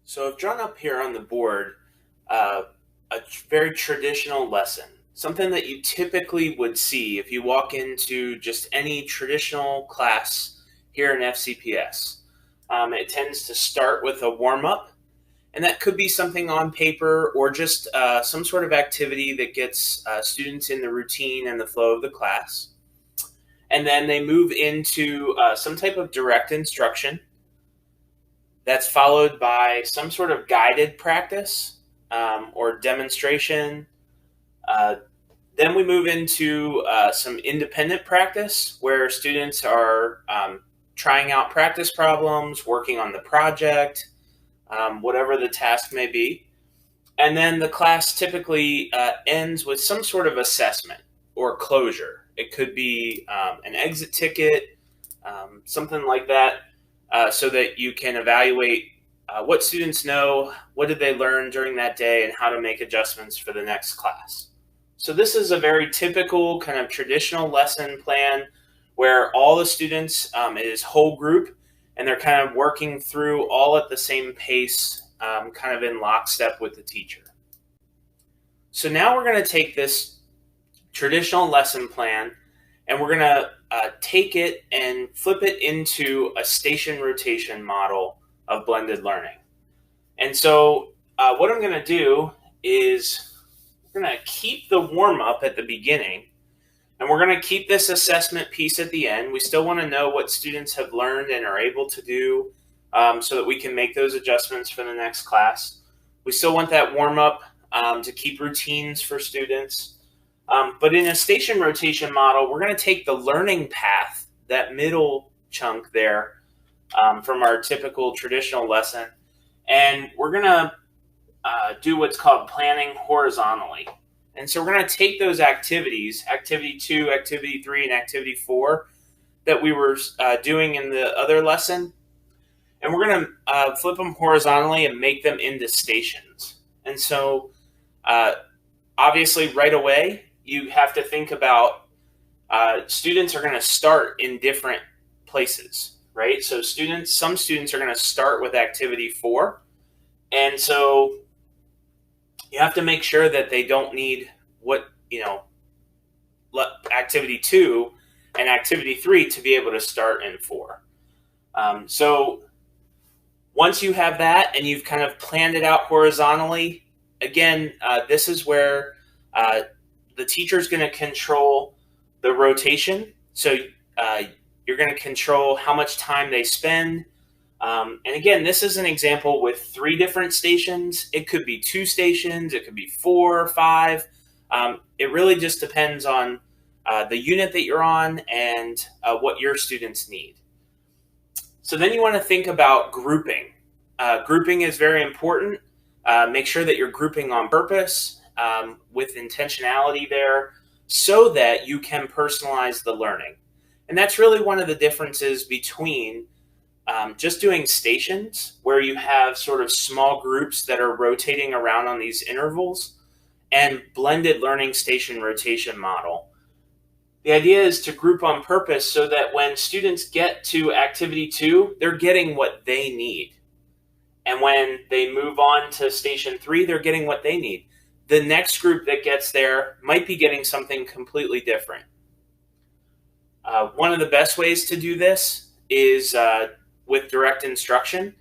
So I've drawn up here on the board uh, a very traditional lesson, something that you typically would see if you walk into just any traditional class here in FCPS. It tends to start with a warm up, and that could be something on paper or just some sort of activity that gets students in the routine and the flow of the class. And then they move into some type of direct instruction. That's followed by some sort of guided practice or demonstration. Uh, then we move into some independent practice where students are trying out practice problems, working on the project, whatever the task may be. And then the class typically ends with some sort of assessment or closure. It could be an exit ticket, something like that, so that you can evaluate what students know, what did they learn during that day, and how to make adjustments for the next class. So this is a very typical kind of traditional lesson plan where all the students is whole group, and they're kind of working through all at the same pace, kind of in lockstep with the teacher. So now we're going to take this traditional lesson plan and we're going to take it and flip it into a station rotation model of blended learning. And so what I'm going to do is we're going to keep the warm up at the beginning, and we're going to keep this assessment piece at the end. We still want to know what students have learned and are able to do so that we can make those adjustments for the next class. We still want that warm up to keep routines for students. But in a station rotation model, we're going to take the learning path, that middle chunk there from our typical traditional lesson, and we're going to do what's called planning horizontally. And so we're going to take those activities, activity 2, activity 3, and activity 4 that we were doing in the other lesson, and we're going to flip them horizontally and make them into stations. And so obviously right away, you have to think about students are going to start in different places, right? So some students are going to start with activity 4. And so you have to make sure that they don't need activity 2 and activity 3 to be able to start in 4. So once you have that and you've kind of planned it out horizontally, again, this is where the teacher is going to control the rotation. So you're going to control how much time they spend. And again, this is an example with 3 different stations. It could be 2 stations. It could be 4 or 5. It really just depends on the unit that you're on and what your students need. So then you want to think about grouping. Grouping is very important. Make sure that you're grouping on purpose with intentionality there so that you can personalize the learning. And that's really one of the differences between just doing stations where you have sort of small groups that are rotating around on these intervals and blended learning station rotation model. The idea is to group on purpose so that when students get to activity 2, they're getting what they need. And when they move on to station 3, they're getting what they need. The next group that gets there might be getting something completely different. One of the best ways to do this is with direct instruction.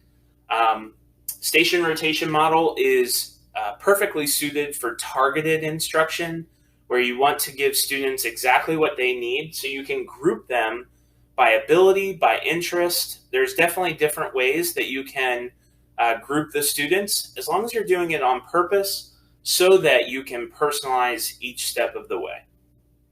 Station rotation model is perfectly suited for targeted instruction, where you want to give students exactly what they need, so you can group them by ability, by interest. There's definitely different ways that you can group the students, as long as you're doing it on purpose so that you can personalize each step of the way.